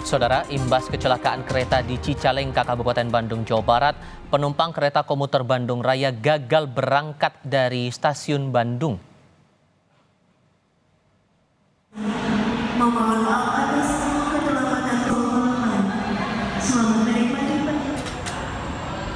Saudara, imbas kecelakaan kereta di Cicalengka, Kabupaten Bandung, Jawa Barat, penumpang kereta komuter Bandung Raya gagal berangkat dari stasiun Bandung. Mohon maaf atas keterlambatan penerbangan. Selamat menikmati.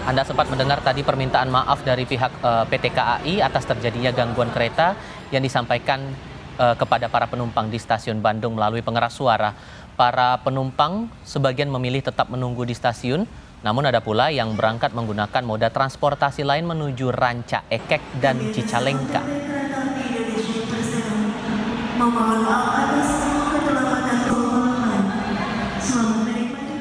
Anda sempat mendengar tadi permintaan maaf dari pihak PT KAI atas terjadinya gangguan kereta yang disampaikan kepada para penumpang di stasiun Bandung melalui pengeras suara. Para penumpang sebagian memilih tetap menunggu di stasiun, namun ada pula yang berangkat menggunakan moda transportasi lain menuju Ranca Ekek dan Cicalengka. Mohon maaf atas keterlambatan penerbangan. Selamat menikmati.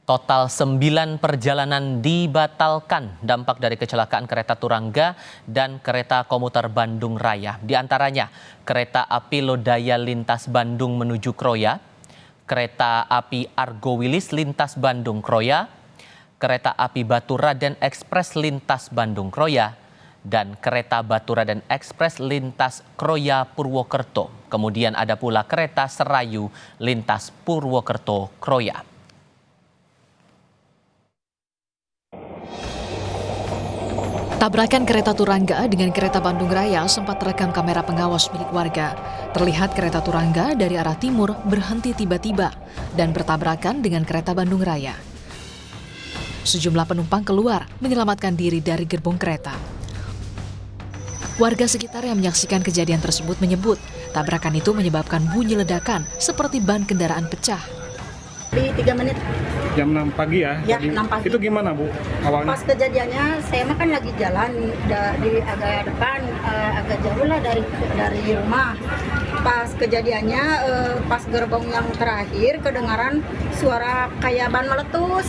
Total 9 perjalanan dibatalkan dampak dari kecelakaan kereta Turangga dan kereta komuter Bandung Raya. Di antaranya kereta api Lodaya lintas Bandung menuju Kroya, kereta api Argo Wilis lintas Bandung Kroya, kereta api Baturaden Express lintas Bandung Kroya, dan kereta Baturaden Express lintas Kroya Purwokerto. Kemudian ada pula kereta Serayu lintas Purwokerto Kroya. Tabrakan kereta Turangga dengan kereta Bandung Raya sempat terekam kamera pengawas milik warga. Terlihat kereta Turangga dari arah timur berhenti tiba-tiba dan bertabrakan dengan kereta Bandung Raya. Sejumlah penumpang keluar menyelamatkan diri dari gerbong kereta. Warga sekitar yang menyaksikan kejadian tersebut menyebut tabrakan itu menyebabkan bunyi ledakan seperti ban kendaraan pecah. Di 3 menit. Jam 6 pagi ya? Ya, 6 pagi. Itu gimana Bu awalnya? Pas kejadiannya, saya mah kan lagi jalan di agak depan, agak jauh lah dari rumah. Pas kejadiannya, pas gerbong yang terakhir kedengaran suara kayak ban meletus.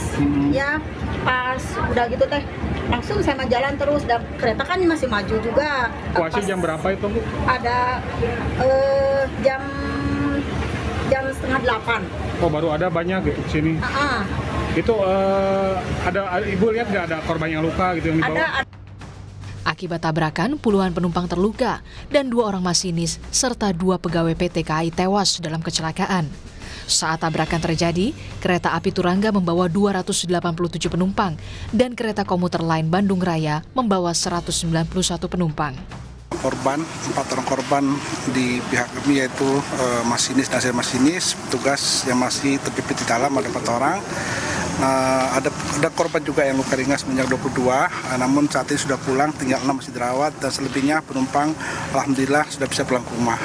Ya, pas udah gitu teh, langsung saya mah jalan terus. Dan kereta kan masih maju juga. Situasi jam berapa itu Bu? Ada jam setengah 8. Oh baru ada banyak gitu sini. Itu ada Ibu lihat nggak ada korban yang luka gitu yang dibawa? Ada. Akibat tabrakan, puluhan penumpang terluka dan 2 orang masinis serta 2 pegawai PT KAI tewas dalam kecelakaan. Saat tabrakan terjadi, kereta api Turangga membawa 287 penumpang dan kereta komuter lain Bandung Raya membawa 191 penumpang. Korban, 4 orang korban di pihak kami yaitu masinis dan masinis, petugas yang masih terpipit di dalam ada 4 orang. Ada korban juga yang luka ringan sebanyak 22, namun saat ini sudah pulang, tinggal 6 masih dirawat dan selebihnya penumpang alhamdulillah sudah bisa pulang ke rumah.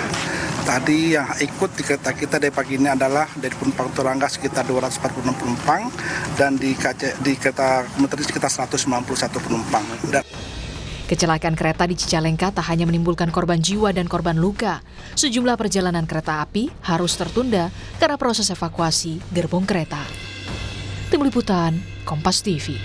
Tadi yang ikut di kereta kita dari pagi ini adalah dari penumpang Turangga sekitar 246 penumpang dan di kereta komuter sekitar 191 penumpang. Kecelakaan kereta di Cicalengka tak hanya menimbulkan korban jiwa dan korban luka. Sejumlah perjalanan kereta api harus tertunda karena proses evakuasi gerbong kereta. Tim Liputan, Kompas TV.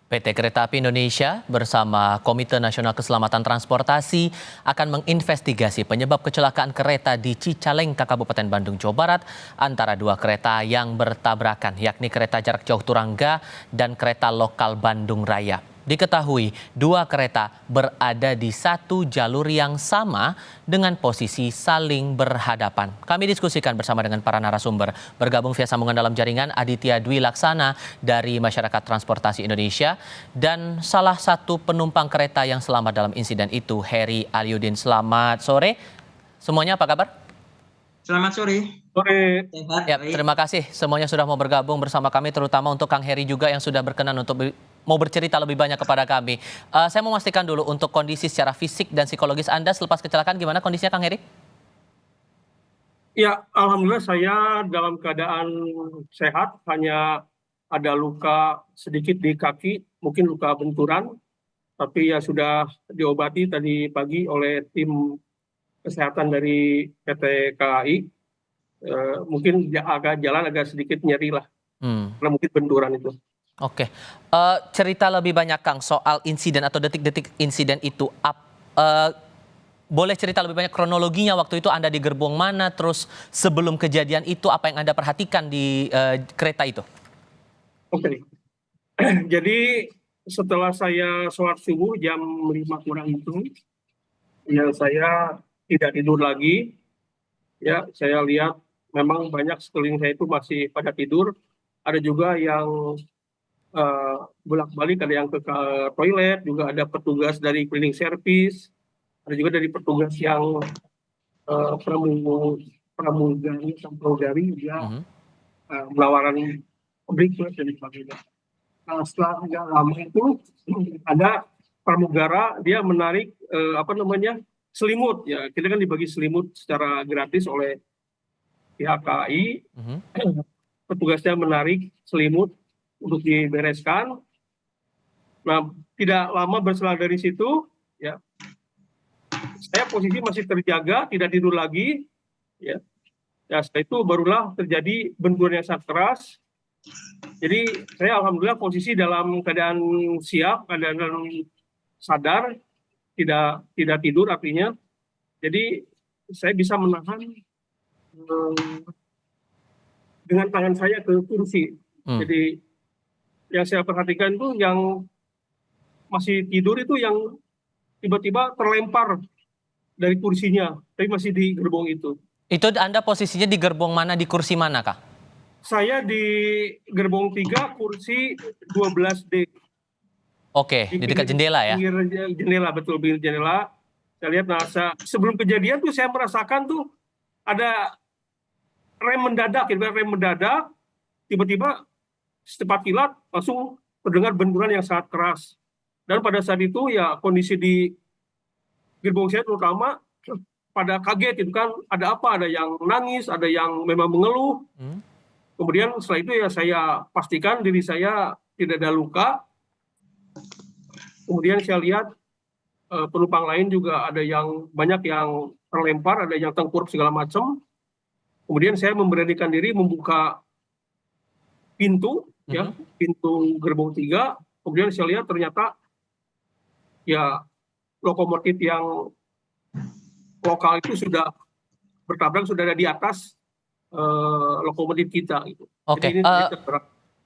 PT Kereta Api Indonesia bersama Komite Nasional Keselamatan Transportasi akan menginvestigasi penyebab kecelakaan kereta di Cicalengka, Kabupaten Bandung, Jawa Barat antara 2 kereta yang bertabrakan, yakni kereta jarak jauh Turangga dan kereta lokal Bandung Raya. Diketahui 2 kereta berada di satu jalur yang sama dengan posisi saling berhadapan. Kami diskusikan bersama dengan para narasumber. Bergabung via sambungan dalam jaringan Aditya Dwi Laksana dari Masyarakat Transportasi Indonesia dan salah satu penumpang kereta yang selamat dalam insiden itu, Heri Aliudin. Selamat sore. Semuanya apa kabar? Selamat sore. Sore. Sehat, Ya, terima kasih semuanya sudah mau bergabung bersama kami, terutama untuk Kang Heri juga yang sudah berkenan untuk mau bercerita lebih banyak kepada kami. Saya mau memastikan dulu untuk kondisi secara fisik dan psikologis Anda selepas kecelakaan, gimana kondisinya Kang Heri? Ya, alhamdulillah saya dalam keadaan sehat, hanya ada luka sedikit di kaki, mungkin luka benturan, tapi ya sudah diobati tadi pagi oleh tim kesehatan dari PT KAI. Mungkin agak sedikit nyeri lah, karena mungkin benturan itu. Oke, cerita lebih banyak Kang soal insiden atau detik-detik insiden itu. Boleh cerita lebih banyak kronologinya waktu itu Anda di gerbong mana, terus sebelum kejadian itu apa yang Anda perhatikan di kereta itu? Oke, jadi setelah saya sholat subuh jam 5 kurang itu, Ya, saya tidak tidur lagi. Ya, saya lihat memang banyak sekeliling saya itu masih pada tidur. Ada juga yang bolak-balik, ada yang ke toilet, juga ada petugas dari cleaning service, ada juga dari petugas yang pramugari dia Mhm. menawarkan breakfast dan sebagainya. Nah, setelah agak lama itu ada pramugara dia menarik selimut ya, kita kan dibagi selimut secara gratis oleh pihak KAI. Mhm. Petugasnya menarik selimut untuk dibereskan. Nah, tidak lama berselang dari situ ya, saya posisi masih terjaga, tidak tidur lagi ya. Ya, setelah itu barulah terjadi benturan yang sangat keras. Jadi saya alhamdulillah posisi dalam keadaan siap, keadaan sadar, tidak tidur artinya. Jadi saya bisa menahan dengan tangan saya ke kursi. Jadi yang saya perhatikan itu yang masih tidur itu yang tiba-tiba terlempar dari kursinya, tapi masih di gerbong itu. Itu Anda posisinya di gerbong mana, di kursi mana, Kak? Saya di gerbong 3, kursi 12D. Oke, di dekat jendela ya? Pinggir jendela, betul, pinggir jendela. Saya lihat, nah sebelum kejadian tuh saya merasakan tuh ada rem mendadak, tiba-tiba secepat kilat langsung terdengar benturan yang sangat keras. Dan pada saat itu ya kondisi di gerbong saya terutama pada kaget itu kan, ada apa, ada yang nangis, ada yang memang mengeluh. Kemudian setelah itu ya saya pastikan diri saya tidak ada luka. Kemudian saya lihat penumpang lain juga ada yang banyak yang terlempar, ada yang tengkurap segala macam. Kemudian saya memberanikan diri membuka pintu, ya, pintu gerbong 3. Kemudian saya lihat ternyata ya lokomotif yang lokal itu sudah bertabrak, sudah ada di atas lokomotif kita. Gitu. Oke, Jadi ini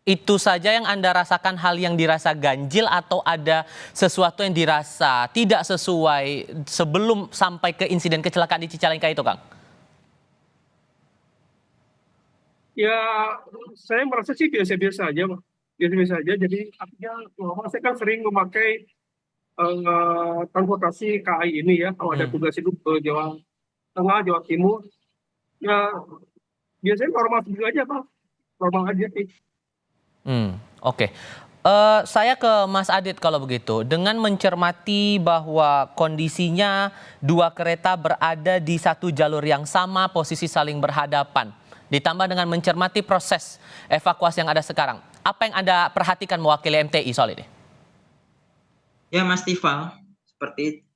itu saja yang Anda rasakan, hal yang dirasa ganjil, atau ada sesuatu yang dirasa tidak sesuai sebelum sampai ke insiden kecelakaan di Cicalengka itu, Kang? Ya, saya merasa sih biasa-biasa aja, Pak. Biasa-biasa aja. Jadi artinya saya kan sering memakai transportasi KAI ini ya, kalau ada tugas itu ke Jawa Tengah, Jawa Timur. Ya, biasanya normal begitu aja, Pak. Normal aja sih. Oke. Saya ke Mas Adit kalau begitu. Dengan mencermati bahwa kondisinya dua kereta berada di satu jalur yang sama, posisi saling berhadapan, ditambah dengan mencermati proses evakuasi yang ada sekarang, apa yang Anda perhatikan mewakili MTI soal ini? Ya Mas Tifal, seperti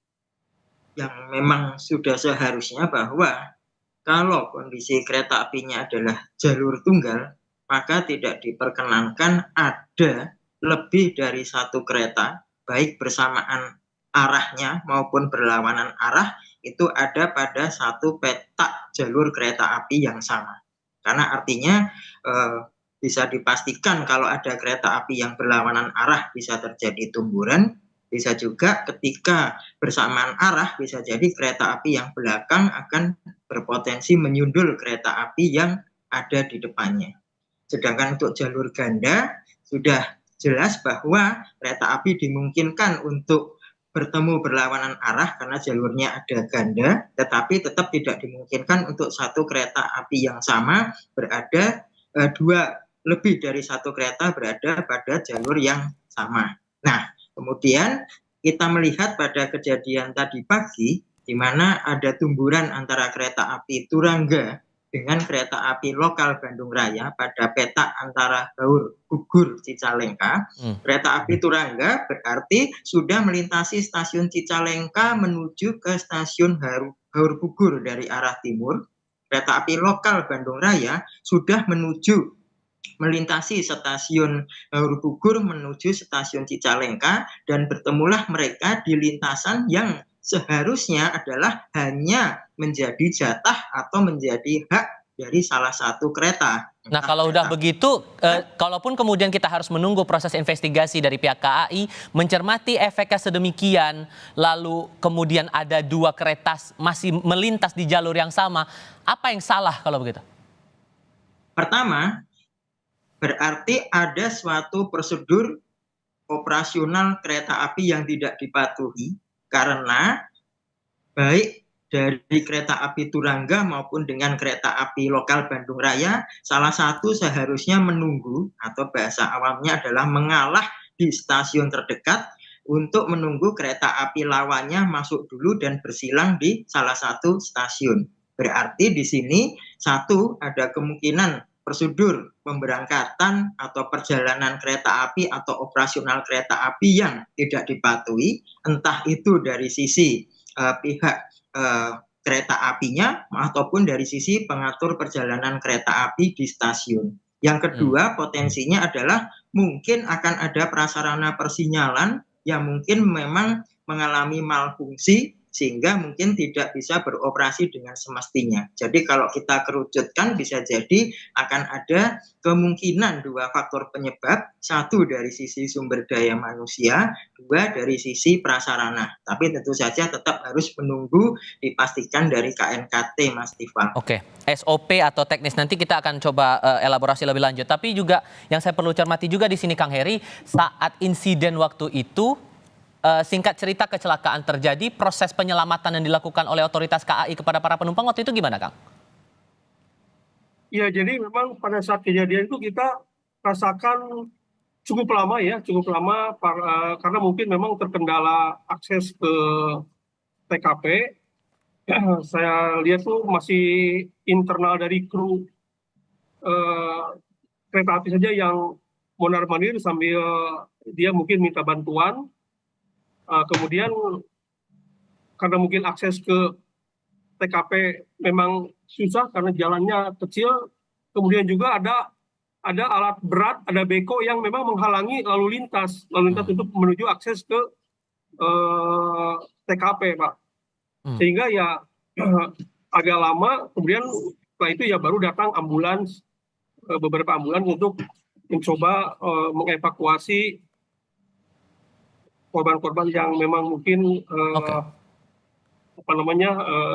yang memang sudah seharusnya bahwa kalau kondisi kereta apinya adalah jalur tunggal, maka tidak diperkenankan ada lebih dari satu kereta, baik bersamaan arahnya maupun berlawanan arah, itu ada pada satu petak jalur kereta api yang sama. Karena artinya bisa dipastikan kalau ada kereta api yang berlawanan arah bisa terjadi tumburan, bisa juga ketika bersamaan arah bisa jadi kereta api yang belakang akan berpotensi menyundul kereta api yang ada di depannya. Sedangkan untuk jalur ganda sudah jelas bahwa kereta api dimungkinkan untuk bertemu berlawanan arah karena jalurnya ada ganda, tetapi tetap tidak dimungkinkan untuk satu kereta api yang sama berada lebih dari satu kereta berada pada jalur yang sama. Nah, kemudian kita melihat pada kejadian tadi pagi di mana ada tumburan antara kereta api Turangga dengan kereta api lokal Bandung Raya pada petak antara Haur Pugur Cicalengka. Kereta api Turangga berarti sudah melintasi stasiun Cicalengka menuju ke stasiun Haur Pugur dari arah timur. Kereta api lokal Bandung Raya sudah melintasi stasiun Haur Pugur menuju stasiun Cicalengka, dan bertemulah mereka di lintasan yang seharusnya adalah hanya menjadi jatah atau menjadi hak dari salah satu kereta. Nah, kalau udah begitu, kalaupun kemudian kita harus menunggu proses investigasi dari pihak KAI, mencermati efeknya sedemikian, lalu kemudian ada 2 kereta masih melintas di jalur yang sama, apa yang salah kalau begitu? Pertama, berarti ada suatu prosedur operasional kereta api yang tidak dipatuhi, karena baik dari kereta api Turangga maupun dengan kereta api lokal Bandung Raya, salah satu seharusnya menunggu, atau bahasa awamnya adalah mengalah di stasiun terdekat untuk menunggu kereta api lawannya masuk dulu dan bersilang di salah satu stasiun. Berarti di sini satu, ada kemungkinan prosedur pemberangkatan atau perjalanan kereta api atau operasional kereta api yang tidak dipatuhi, entah itu dari sisi pihak kereta apinya ataupun dari sisi pengatur perjalanan kereta api di stasiun. Yang kedua, potensinya adalah mungkin akan ada prasarana persinyalan yang mungkin memang mengalami malfungsi sehingga mungkin tidak bisa beroperasi dengan semestinya. Jadi kalau kita kerucutkan bisa jadi akan ada kemungkinan 2 faktor penyebab, 1 dari sisi sumber daya manusia, 2 dari sisi prasarana. Tapi tentu saja tetap harus menunggu dipastikan dari KNKT, Mas Tifal. Oke, SOP atau teknis nanti kita akan coba elaborasi lebih lanjut. Tapi juga yang saya perlu cermati juga di sini Kang Heri, saat insiden waktu itu, singkat cerita kecelakaan terjadi, proses penyelamatan yang dilakukan oleh otoritas KAI kepada para penumpang waktu itu gimana, Kang? Ya, jadi memang pada saat kejadian itu kita rasakan cukup lama karena mungkin memang terkendala akses ke TKP. Saya lihat tuh masih internal dari kru kereta api saja yang mondar-mandir sambil dia mungkin minta bantuan. Kemudian karena mungkin akses ke TKP memang susah karena jalannya kecil, kemudian juga ada alat berat, ada beko yang memang menghalangi lalu lintas untuk menuju akses ke TKP, Pak. Sehingga ya agak lama, kemudian setelah itu ya baru datang ambulans, beberapa ambulans untuk mencoba mengevakuasi korban-korban yang memang mungkin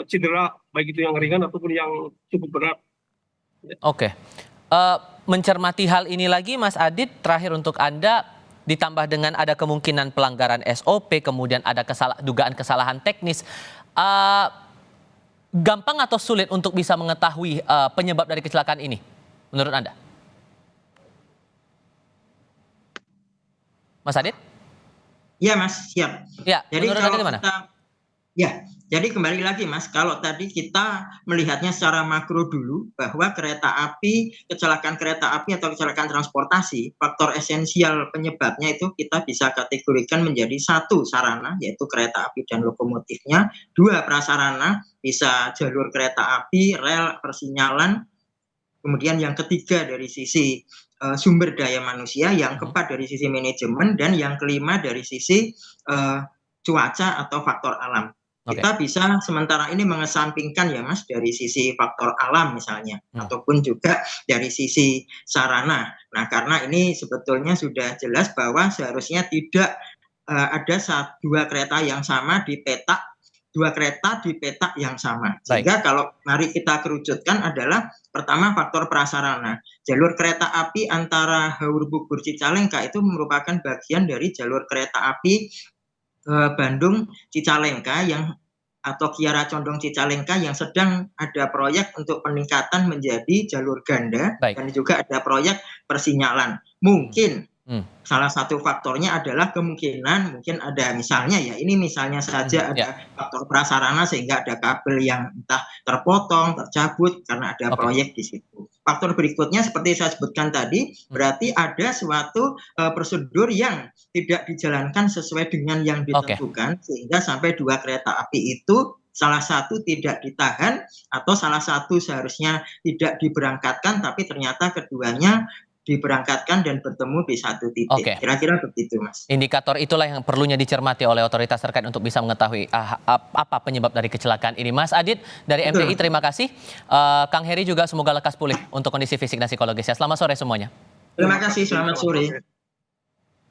cedera, baik itu yang ringan ataupun yang cukup berat. Oke. Mencermati hal ini lagi, Mas Adit, terakhir untuk Anda, ditambah dengan ada kemungkinan pelanggaran SOP, kemudian ada dugaan kesalahan teknis, gampang atau sulit untuk bisa mengetahui penyebab dari kecelakaan ini, menurut Anda? Mas Adit? Ya, Mas, siap. Ya, jadi menurut kalau Anda gimana? Jadi kembali lagi, Mas, kalau tadi kita melihatnya secara makro dulu bahwa kecelakaan kereta api atau kecelakaan transportasi, faktor esensial penyebabnya itu kita bisa kategorikan menjadi 1 sarana, yaitu kereta api dan lokomotifnya, 2 prasarana, bisa jalur kereta api, rel, persinyalan, kemudian yang ketiga dari sisi sumber daya manusia, yang keempat dari sisi manajemen, dan yang kelima dari sisi cuaca atau faktor alam. Kita bisa sementara ini mengesampingkan ya, Mas, dari sisi faktor alam misalnya, ataupun juga dari sisi sarana. Nah, karena ini sebetulnya sudah jelas bahwa seharusnya tidak ada 2 kereta yang sama di petak, 2 kereta di petak yang sama. Sehingga kalau mari kita kerucutkan adalah pertama faktor prasarana. Jalur kereta api antara Haur Bogor Cicalengka itu merupakan bagian dari jalur kereta api Bandung Cicalengka atau Kiara Condong Cicalengka yang sedang ada proyek untuk peningkatan menjadi jalur ganda. Dan juga ada proyek persinyalan. Mungkin salah satu faktornya adalah kemungkinan mungkin ada misalnya saja ada faktor prasarana sehingga ada kabel yang entah terpotong, tercabut karena ada proyek di situ. Faktor berikutnya seperti saya sebutkan tadi, berarti ada suatu prosedur yang tidak dijalankan sesuai dengan yang ditentukan sehingga sampai 2 kereta api itu salah satu tidak ditahan atau salah satu seharusnya tidak diberangkatkan tapi ternyata keduanya diberangkatkan dan bertemu di satu titik. Oke. Kira-kira begitu, Mas. Indikator itulah yang perlunya dicermati oleh otoritas terkait untuk bisa mengetahui apa penyebab dari kecelakaan ini. Mas Adit dari MPI, terima kasih. Kang Heri juga semoga lekas pulih untuk kondisi fisik dan psikologisnya. Selamat sore semuanya. Terima kasih, selamat sore.